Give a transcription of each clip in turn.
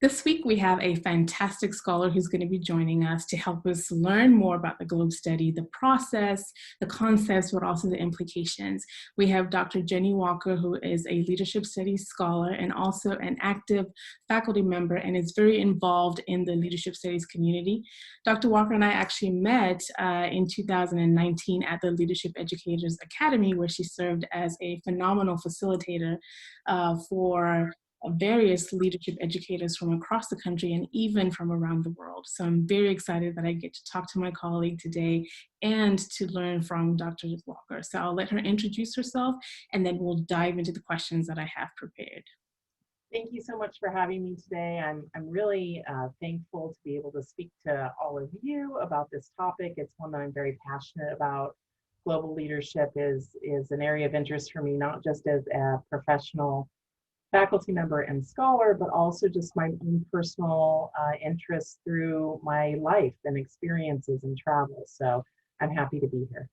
This week, we have a fantastic scholar who's going to be joining us to help us learn more about the globe study, the process, the concepts, but also the implications. We have Dr. Jennie Walker, who is a leadership studies scholar and also an active faculty member and is very involved in the leadership studies community. Dr. Walker and I actually met in 2019 at the Leadership Educators Academy, where she served as a phenomenal facilitator for various leadership educators from across the country and even from around the world. So I'm very excited that I get to talk to my colleague today and to learn from Dr. Walker. So I'll let her introduce herself and then we'll dive into the questions that I have prepared. Thank you so much for having me today. I'm really thankful to be able to speak to all of you about this topic. It's one that I'm very passionate about. Global leadership is an area of interest for me, not just as a professional faculty member and scholar, but also just my own personal interests through my life and experiences and travel. So I'm happy to be here.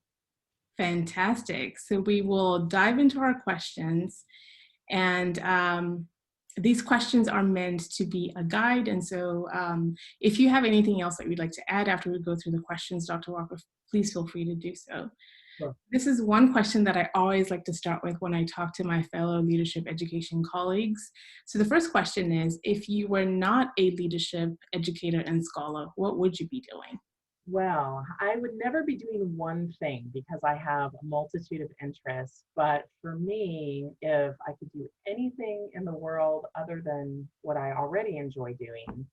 Fantastic. So we will dive into our questions, and these questions are meant to be a guide. And so if you have anything else that you'd like to add after we go through the questions, Dr. Walker, please feel free to do so. Sure. This is one question that I always like to start with when I talk to my fellow leadership education colleagues. So the first question is, if you were not a leadership educator and scholar, what would you be doing? Well, I would never be doing one thing because I have a multitude of interests. But for me, if I could do anything in the world other than what I already enjoy doing,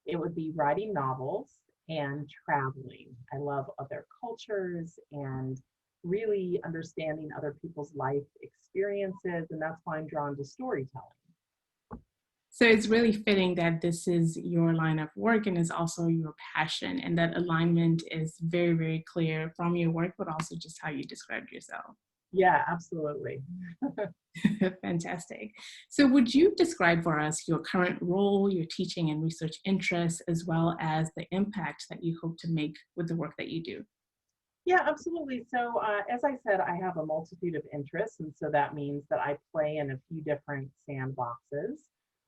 it would be writing novels and traveling. I love other cultures and really understanding other people's life experiences. And that's why I'm drawn to storytelling. So it's really fitting that this is your line of work and is also your passion, and that alignment is very, very clear from your work, but also just how you described yourself. Yeah, absolutely. Fantastic. So would you describe for us your current role, your teaching and research interests, as well as the impact that you hope to make with the work that you do? Yeah, absolutely. So, as I said, I have a multitude of interests, and so that means that I play in a few different sandboxes.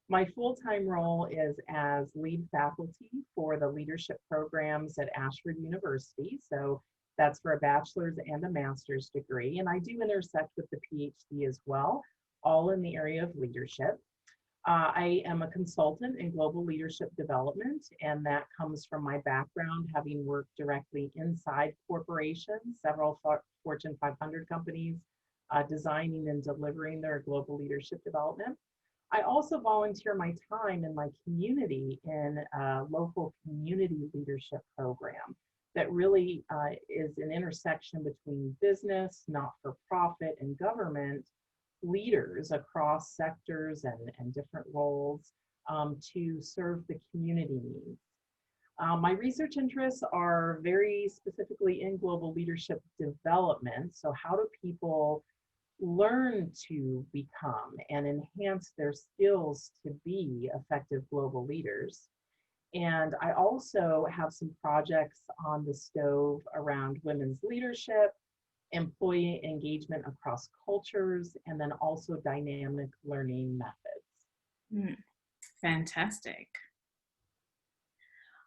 My full-time role is as lead faculty for the leadership programs at Ashford University. So that's for a bachelor's and a master's degree. And I do intersect with the PhD as well, all in the area of leadership. I am a consultant in global leadership development, and that comes from my background having worked directly inside corporations, several Fortune 500 companies, designing and delivering their global leadership development. I also volunteer my time in my community in a local community leadership program that really is an intersection between business, not-for-profit, and government leaders across sectors and different roles to serve the community needs. My research interests are very specifically in global leadership development. So how do people learn to become and enhance their skills to be effective global leaders? And I also have some projects on the stove around women's leadership, employee engagement across cultures, and then also dynamic learning methods. Fantastic.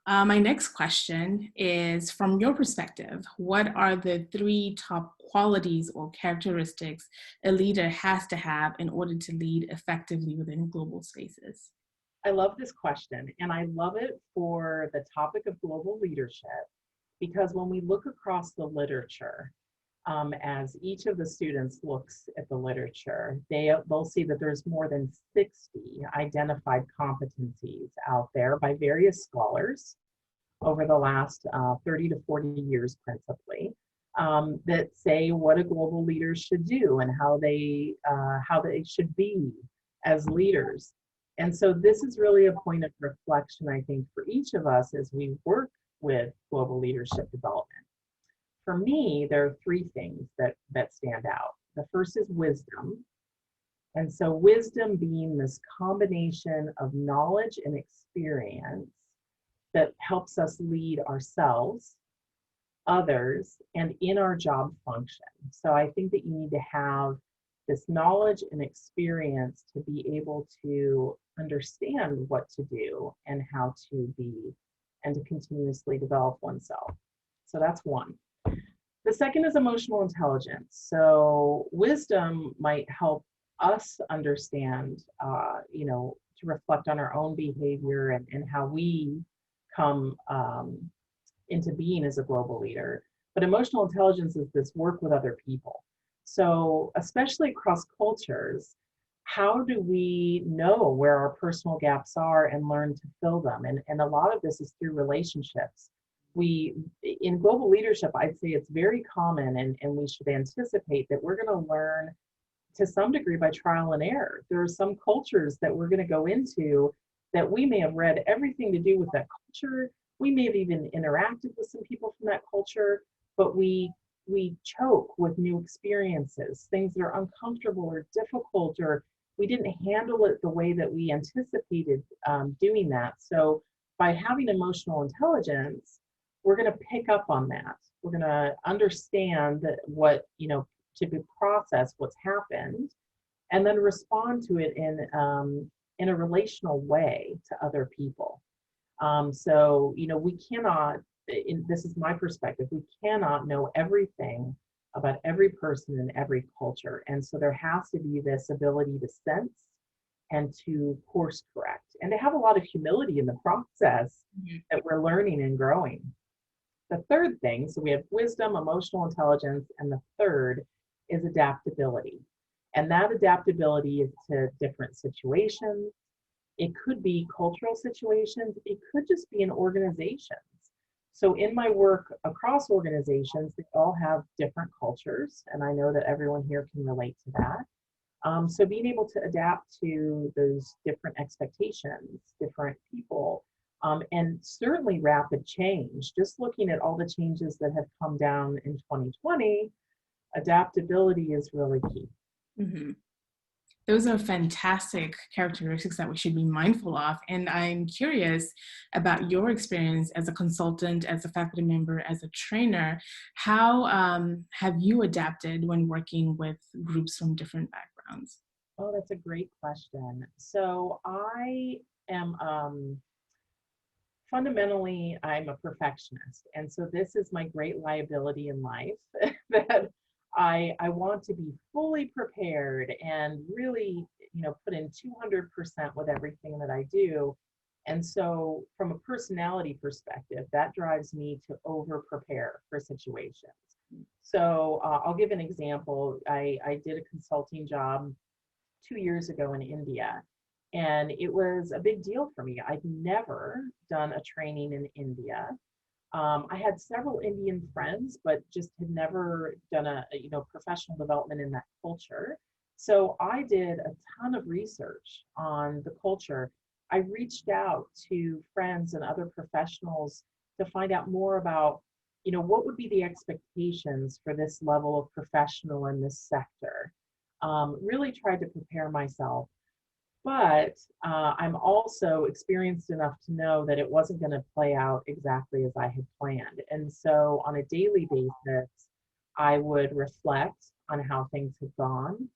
My next question is, from your perspective, what are the 3 top qualities or characteristics a leader has to have in order to lead effectively within global spaces? I love this question, and I love it for the topic of global leadership because when we look across the literature, as each of the students looks at the literature, they'll see that there's more than 60 identified competencies out there by various scholars over the last 30 to 40 years principally, that say what a global leader should do and how they should be as leaders. And so this is really a point of reflection, I think, for each of us as we work with global leadership development. For me, there are 3 things that stand out. The first is wisdom. And so wisdom being this combination of knowledge and experience that helps us lead ourselves, others, and in our job function. So I think that you need to have this knowledge and experience to be able to understand what to do and how to be and to continuously develop oneself. So that's one. The second is emotional intelligence. So wisdom might help us understand, to reflect on our own behavior and how we come into being as a global leader. But emotional intelligence is this work with other people. So especially across cultures, how do we know where our personal gaps are and learn to fill them? And a lot of this is through relationships. In global leadership, I'd say it's very common, and we should anticipate that we're going to learn to some degree by trial and error. There are some cultures that we're going to go into that we may have read everything to do with that culture. We may have even interacted with some people from that culture, but we choke with new experiences, things that are uncomfortable or difficult, or we didn't handle it the way that we anticipated doing that. So by having emotional intelligence, we're going to pick up on that. We're going to understand that to process what's happened, and then respond to it in a relational way to other people. So we cannot. This is my perspective. We cannot know everything about every person in every culture, and so there has to be this ability to sense and to course correct, and to have a lot of humility in the process that we're learning and growing. The third thing, so we have wisdom, emotional intelligence, and the third is adaptability. And that adaptability is to different situations. It could be cultural situations. It could just be in organizations. So in my work across organizations, they all have different cultures, and I know that everyone here can relate to that. So being able to adapt to those different expectations, different people, and certainly rapid change. Just looking at all the changes that have come down in 2020, adaptability is really key. Mm-hmm. Those are fantastic characteristics that we should be mindful of. And I'm curious about your experience as a consultant, as a faculty member, as a trainer. How have you adapted when working with groups from different backgrounds? Oh, that's a great question. So I am fundamentally, I'm a perfectionist. And so this is my great liability in life that I want to be fully prepared and really, put in 200% with everything that I do. And so from a personality perspective, that drives me to over prepare for situations. So I'll give an example. I did a consulting job 2 years ago in India, and it was a big deal for me. I'd never done a training in India. I had several Indian friends, but just had never done a professional development in that culture. So I did a ton of research on the culture. I reached out to friends and other professionals to find out more about, what would be the expectations for this level of professional in this sector. Really tried to prepare myself. But I'm also experienced enough to know that it wasn't going to play out exactly as I had planned. And so on a daily basis, I would reflect on how things had gone.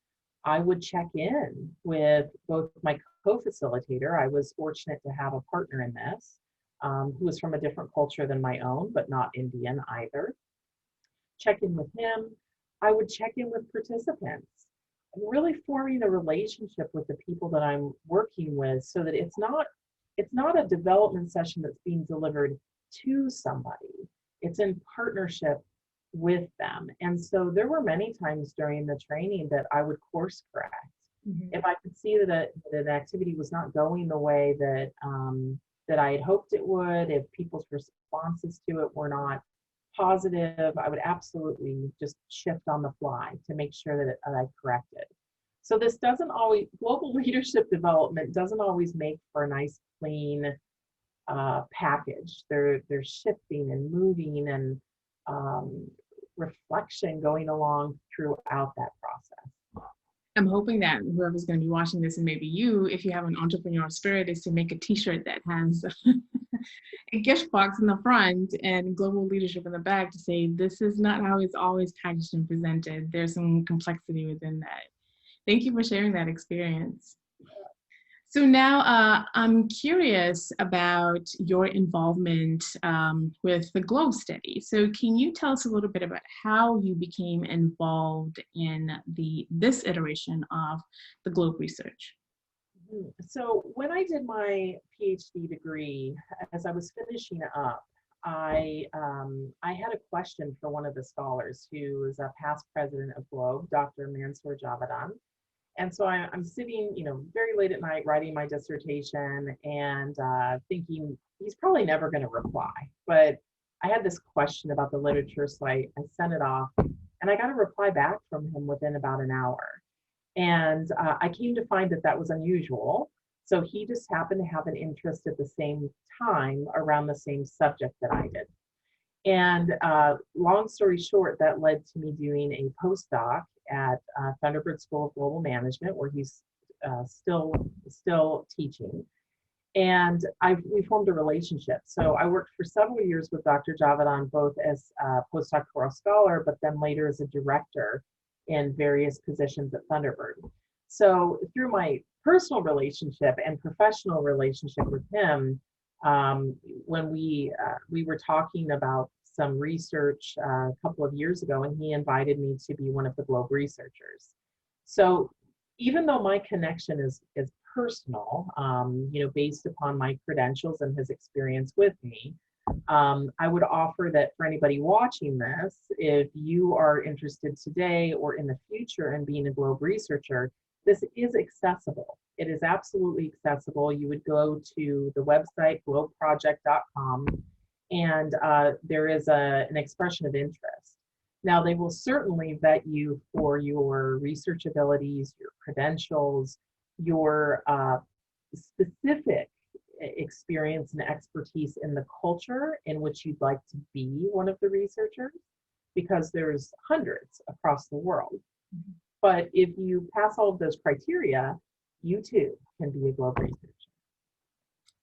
I would check in with both my co-facilitator. I was fortunate to have a partner in this, who was from a different culture than my own, but not Indian either. Check in with him. I would check in with participants, really forming a relationship with the people that I'm working with, so that it's not a development session that's being delivered to somebody. It's in partnership with them. And so there were many times during the training that I would course correct. Mm-hmm. If I could see that an activity was not going the way that that I had hoped it would, if people's responses to it were not positive, I would absolutely just shift on the fly to make sure that I corrected. So this doesn't always, global leadership development doesn't always make for a nice, clean package. There's shifting and moving and reflection going along throughout that process. I'm hoping that whoever's going to be watching this, and maybe you, if you have an entrepreneurial spirit, is to make a t-shirt that has a gift box in the front and global leadership in the back, to say, this is not how it's always packaged and presented. There's some complexity within that. Thank you for sharing that experience. So now I'm curious about your involvement with the Globe Study. So can you tell us a little bit about how you became involved in this iteration of the Globe research? So when I did my PhD degree, as I was finishing up, I had a question for one of the scholars who is a past president of Globe, Dr. Mansour Javadan. And so I'm sitting, very late at night writing my dissertation and thinking he's probably never going to reply. But I had this question about the literature, so I sent it off, and I got a reply back from him within about an hour. And I came to find that that was unusual. So he just happened to have an interest at the same time around the same subject that I did. And long story short, that led to me doing a postdoc at Thunderbird School of Global Management, where he's still teaching. And we formed a relationship. So I worked for several years with Dr. Javadan, both as a postdoctoral scholar, but then later as a director in various positions at Thunderbird. So through my personal relationship and professional relationship with him, when we were talking about some research a couple of years ago, and he invited me to be one of the Globe researchers. So even though my connection is personal, based upon my credentials and his experience with me, I would offer that for anybody watching this, if you are interested today or in the future in being a Globe researcher, this is accessible. It is absolutely accessible. You would go to the website globeproject.com, and there is an expression of interest. Now, they will certainly vet you for your research abilities, your credentials, your specific experience and expertise in the culture in which you'd like to be one of the researchers, because there's hundreds across the world. Mm-hmm. But if you pass all of those criteria, you too can be a Globe researcher.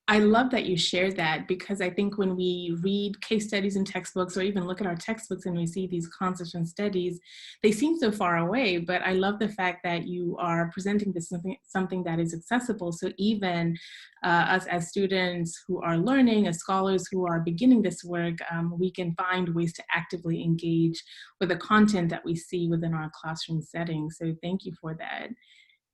I love that you shared that, because I think when we read case studies in textbooks or even look at our textbooks and we see these concepts and studies, they seem so far away, but I love the fact that you are presenting this something that is accessible. So even us as students who are learning, as scholars who are beginning this work, we can find ways to actively engage with the content that we see within our classroom setting. So thank you for that.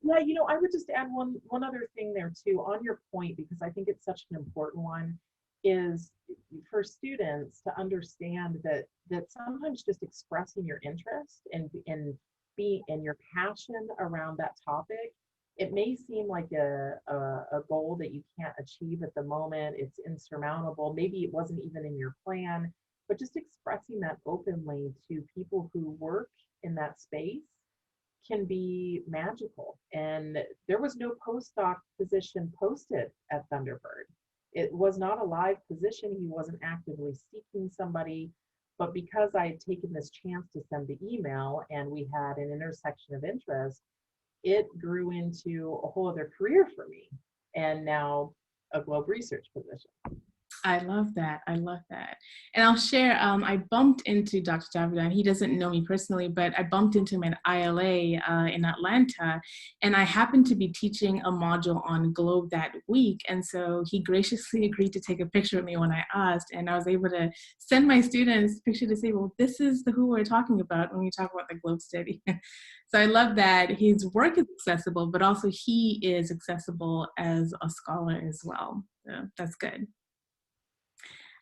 Yeah, I would just add one other thing there too, on your point, because I think it's such an important one, is for students to understand that sometimes just expressing your interest and your passion around that topic, it may seem like a goal that you can't achieve at the moment. It's insurmountable. Maybe it wasn't even in your plan, but just expressing that openly to people who work in that space can be magical. And there was no postdoc position posted at Thunderbird. It was not a live position. He wasn't actively seeking somebody. But because I had taken this chance to send the email and we had an intersection of interest, it grew into a whole other career for me, and now a Globe research position. I love that. I love that. And I'll share, I bumped into Dr. Javadan. He doesn't know me personally, but I bumped into him at ILA in Atlanta, and I happened to be teaching a module on Globe that week. And so he graciously agreed to take a picture of me when I asked, and I was able to send my students a picture to say, well, this is who we're talking about when we talk about the Globe study. So I love that his work is accessible, but also he is accessible as a scholar as well. So that's good.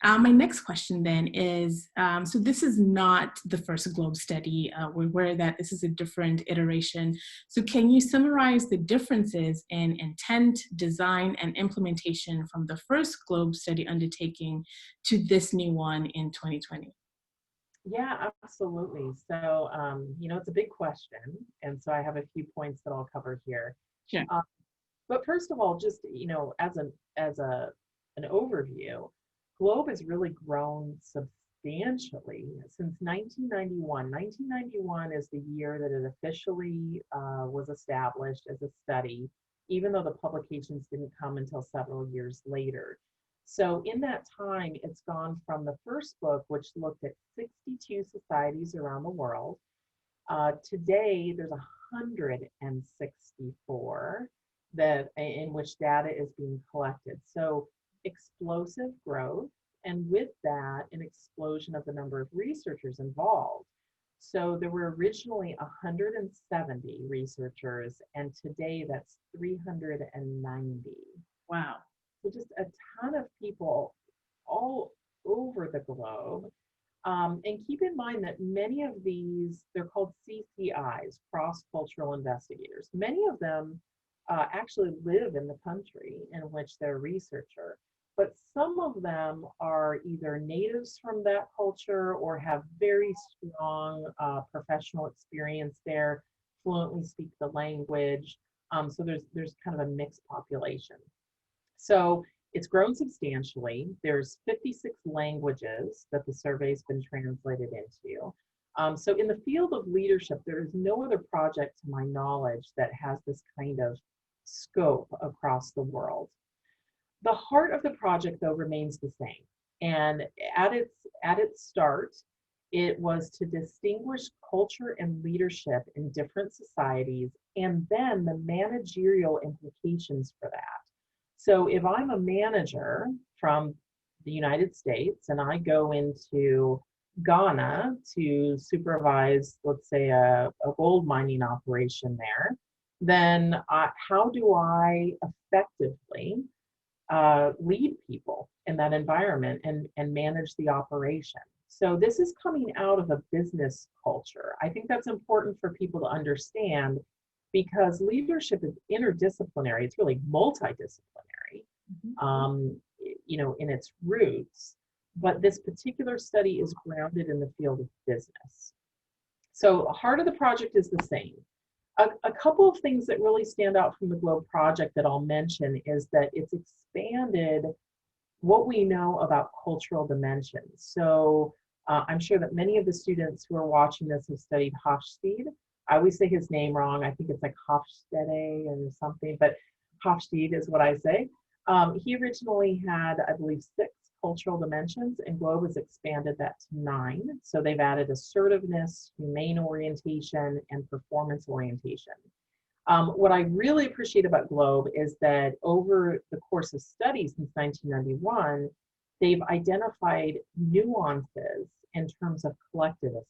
My next question then is, so this is not the first Globe study. We're aware that this is a different iteration. So can you summarize the differences in intent, design, and implementation from the first Globe study undertaking to this new one in 2020? Yeah, absolutely. So, it's a big question. And so I have a few points that I'll cover here. Sure. But first of all, just, as an overview, Globe has really grown substantially since 1991. 1991 is the year that it officially was established as a study, even though the publications didn't come until several years later. So in that time, it's gone from the first book, which looked at 62 societies around the world. Today, there's 164 that in which data is being collected. So explosive growth, and with that, an explosion of the number of researchers involved. So there were originally 170 researchers, and today that's 390. Wow. So just a ton of people all over the globe. And keep in mind that many of these, they're called CCIs, cross-cultural investigators. Many of them actually live in the country in which they're a researcher, but some of them are either natives from that culture or have very strong professional experience there, fluently speak the language. So there's kind of a mixed population. So it's grown substantially. There's 56 languages that the survey's been translated into. So in the field of leadership, there is no other project to my knowledge that has this kind of scope across the world. The heart of the project, though, remains the same. And at its start, it was to distinguish culture and leadership in different societies, and then the managerial implications for that. So if I'm a manager from the United States and I go into Ghana to supervise, let's say, a gold mining operation there, then how do I effectively lead people in that environment and manage the operation? So this is coming out of a business culture. I think that's important for people to understand, because leadership is interdisciplinary. It's really multidisciplinary, in its roots. But this particular study is grounded in the field of business. So the heart of the project is the same. A couple of things that really stand out from the GLOBE project that I'll mention is that it's expanded what we know about cultural dimensions. So I'm sure that many of the students who are watching this have studied Hofstede. I always say his name wrong. I think it's like Hofstede or something, but Hofstede is what I say. He originally had, I believe, 6 cultural dimensions, and GLOBE has expanded that to 9. So they've added assertiveness, humane orientation, and performance orientation. What I really appreciate about GLOBE is that over the course of study since 1991, they've identified nuances in terms of collectivism.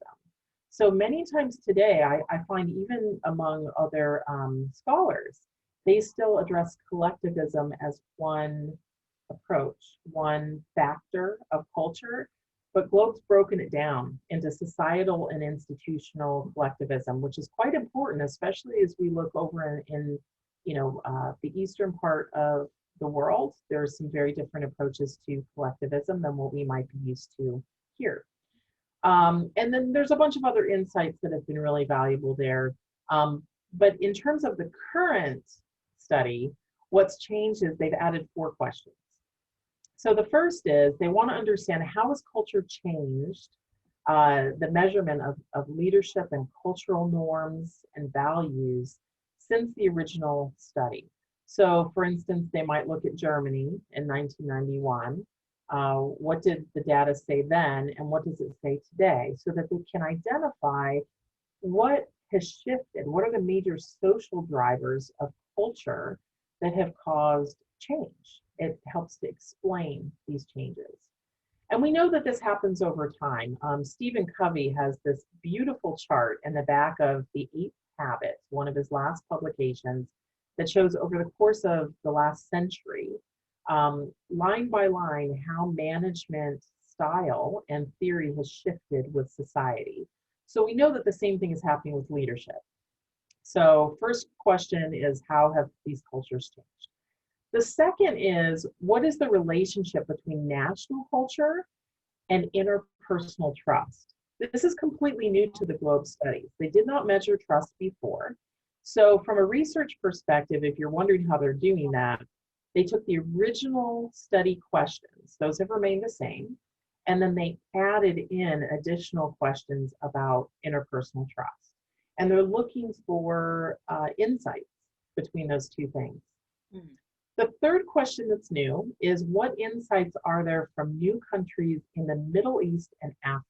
So many times today, I find even among other scholars, they still address collectivism as one approach, one factor of culture, but GLOBE's broken it down into societal and institutional collectivism, which is quite important, especially as we look over in the eastern part of the world. There are some very different approaches to collectivism than what we might be used to here. And then there's a bunch of other insights that have been really valuable there. But in terms of the current study, what's changed is they've added 4 questions. So the first is they want to understand, how has culture changed the measurement of leadership and cultural norms and values since the original study. So for instance, they might look at Germany in 1991. What did the data say then, and what does it say today, so that they can identify what has shifted, what are the major social drivers of culture that have caused change. It helps to explain these changes. And we know that this happens over time. Stephen Covey has this beautiful chart in the back of The 8th Habit, one of his last publications, that shows over the course of the last century, line by line, how management style and theory has shifted with society. So we know that the same thing is happening with leadership. So first question is, how have these cultures changed? The second is, what is the relationship between national culture and interpersonal trust? This is completely new to the GLOBE studies. They did not measure trust before. So from a research perspective, if you're wondering how they're doing that, they took the original study questions, those have remained the same, and then they added in additional questions about interpersonal trust. And they're looking for insights between those two things. Mm-hmm. The third question that's new is, what insights are there from new countries in the Middle East and Africa?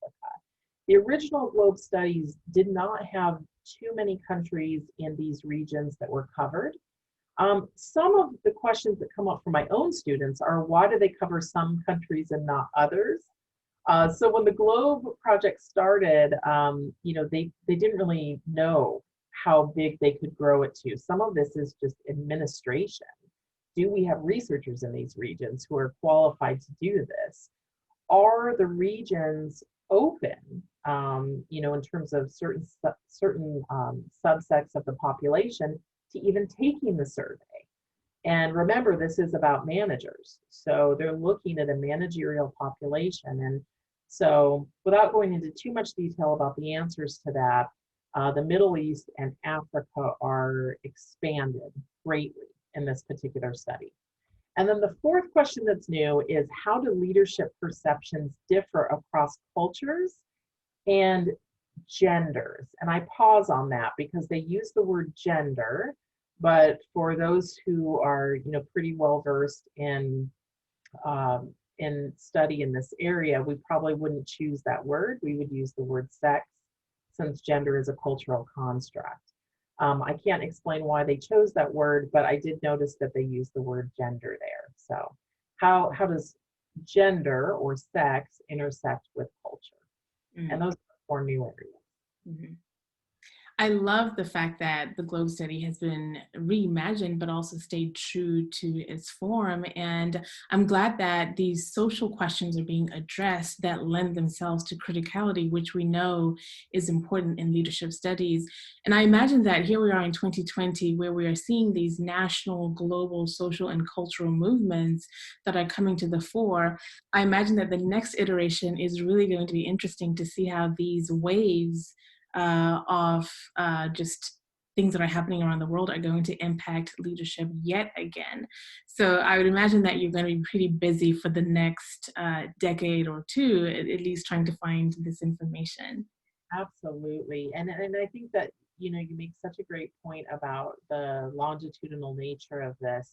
The original GLOBE studies did not have too many countries in these regions that were covered. Some of the questions that come up for my own students are, why do they cover some countries and not others? So when the Globe project started, they didn't really know how big they could grow it to. Some of this is just administration. Do we have researchers in these regions who are qualified to do this? Are the regions open, in terms of certain subsects of the population to even taking the survey? And remember, this is about managers. So they're looking at a managerial population. And so without going into too much detail about the answers to that, the Middle East and Africa are expanded greatly in this particular study. And then the fourth question that's new is, how do leadership perceptions differ across cultures and genders? And I pause on that because they use the word gender, but for those who are, pretty well versed in study in this area, we probably wouldn't choose that word. We would use the word sex, since gender is a cultural construct. I can't explain why they chose that word, but I did notice that they used the word gender there. So how does gender or sex intersect with culture? Mm-hmm. And those are four new areas. Mm-hmm. I love the fact that the Globe study has been reimagined, but also stayed true to its form. And I'm glad that these social questions are being addressed that lend themselves to criticality, which we know is important in leadership studies. And I imagine that here we are in 2020, where we are seeing these national, global, social, and cultural movements that are coming to the fore. I imagine that the next iteration is really going to be interesting to see how these waves of just things that are happening around the world are going to impact leadership yet again. So I would imagine that you're going to be pretty busy for the next decade or two, at least trying to find this information. Absolutely. And I think that, you make such a great point about the longitudinal nature of this.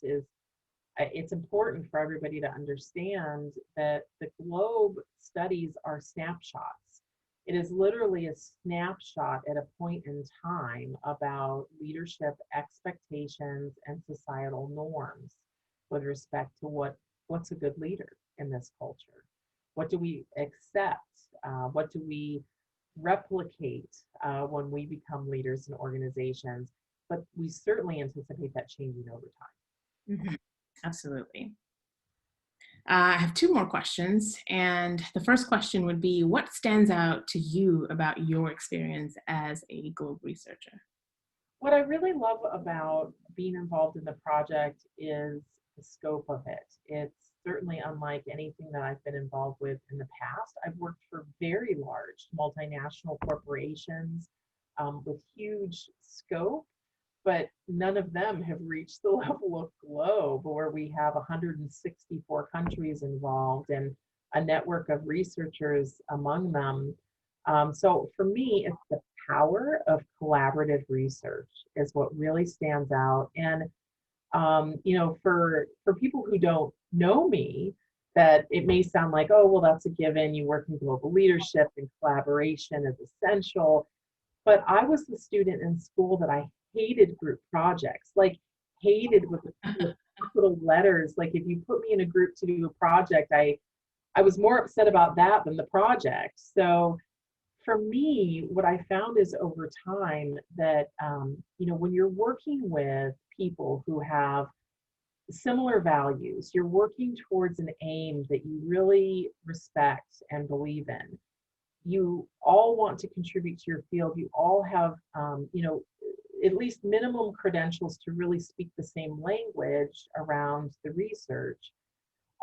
It's important for everybody to understand that the Globe studies are snapshots. It is literally a snapshot at a point in time about leadership expectations and societal norms with respect to what's a good leader in this culture. What do we accept? What do we replicate when we become leaders in organizations? But we certainly anticipate that changing over time. Mm-hmm. Absolutely. I have two more questions. And the first question would be, what stands out to you about your experience as a Globe researcher? What I really love about being involved in the project is the scope of it. It's certainly unlike anything that I've been involved with in the past. I've worked for very large multinational corporations with huge scope, but none of them have reached the level of Globe, where we have 164 countries involved and a network of researchers among them. So for me, it's the power of collaborative research is what really stands out. And for people who don't know me, that it may sound like, oh, well, that's a given. You work in global leadership and collaboration is essential. But I was the student in school that I hated group projects, like hated with capital letters. Like if you put me in a group to do a project, I was more upset about that than the project. So for me, what I found is over time that, when you're working with people who have similar values, you're working towards an aim that you really respect and believe in. You all want to contribute to your field. You all have, at least minimum credentials to really speak the same language around the research.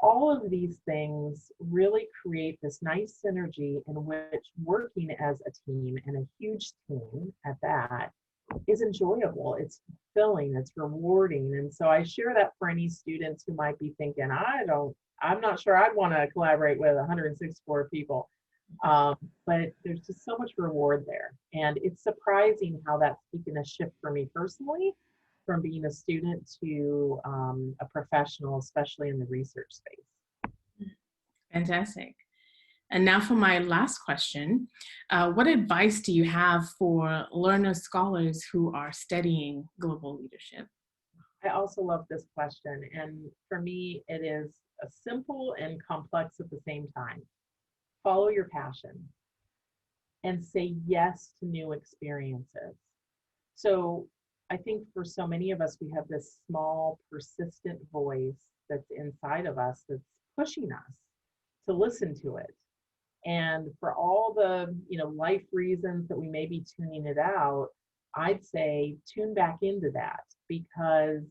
All of these things really create this nice synergy in which working as a team, and a huge team at that, is enjoyable. It's fulfilling, it's rewarding. And so I share that for any students who might be thinking, I'm not sure I'd want to collaborate with 164 people. But there's just so much reward there. And it's surprising how that's taken a shift for me personally, from being a student to a professional, especially in the research space. Fantastic. And now for my last question, what advice do you have for learner scholars who are studying global leadership? I also love this question. And for me, it is a simple and complex at the same time. Follow your passion and say yes to new experiences. So I think for so many of us, we have this small, persistent voice that's inside of us that's pushing us to listen to it. And for all the, life reasons that we may be tuning it out, I'd say tune back into that because,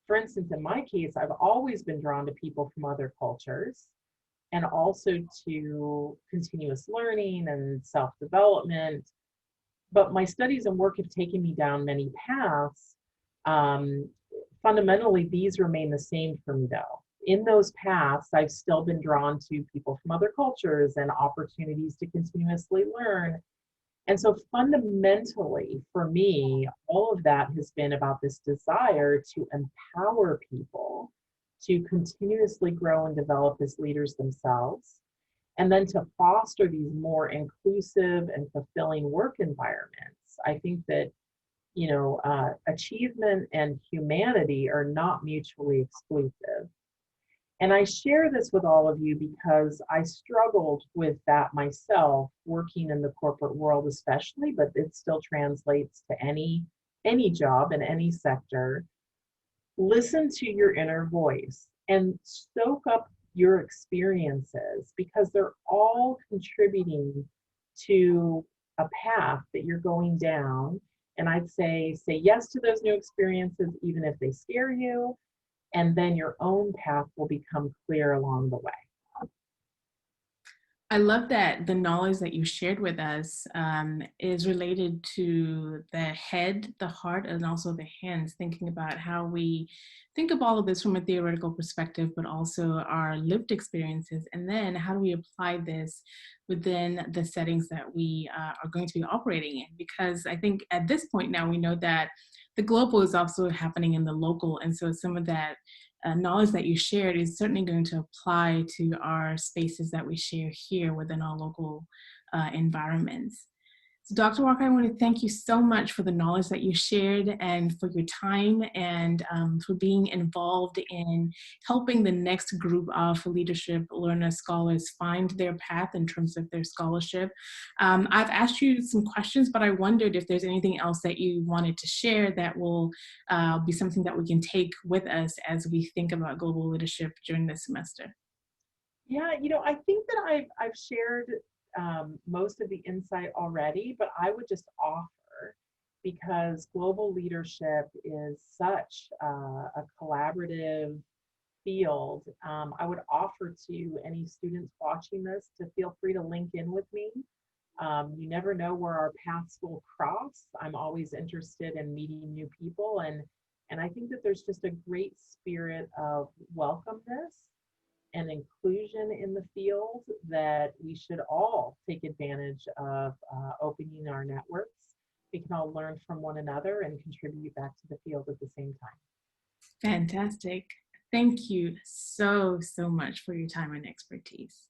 for instance, in my case, I've always been drawn to people from other cultures and also to continuous learning and self-development. But my studies and work have taken me down many paths. Um, Fundamentally, these remain the same for me, though. In those paths, I've still been drawn to people from other cultures and opportunities to continuously learn. And so, fundamentally, for me, all of that has been about this desire to empower people to continuously grow and develop as leaders themselves, and then to foster these more inclusive and fulfilling work environments. I think that achievement and humanity are not mutually exclusive. And I share this with all of you because I struggled with that myself working in the corporate world, especially, but it still translates to any job in any sector. Listen to your inner voice and soak up your experiences because they're all contributing to a path that you're going down. And I'd say yes to those new experiences, even if they scare you, and then your own path will become clear along the way. I love that the knowledge that you shared with us is related to the head, the heart, and also the hands, thinking about how we think of all of this from a theoretical perspective, but also our lived experiences. And then how do we apply this within the settings that we are going to be operating in? Because I think at this point now, we know that the global is also happening in the local. And so some of that knowledge that you shared is certainly going to apply to our spaces that we share here within our local environments. So Dr. Walker, I want to thank you so much for the knowledge that you shared and for your time and for being involved in helping the next group of leadership learner scholars find their path in terms of their scholarship. I've asked you some questions, but I wondered if there's anything else that you wanted to share that will be something that we can take with us as we think about global leadership during this semester. Yeah, I think that I've shared most of the insight already, but I would just offer because global leadership is such a collaborative field. I would offer to any students watching this to feel free to link in with me. You never know where our paths will cross. I'm always interested in meeting new people, and I think that there's just a great spirit of welcomeness and inclusion in the field that we should all take advantage of opening our networks. We can all learn from one another and contribute back to the field at the same time. Fantastic. Thank you so, so much for your time and expertise.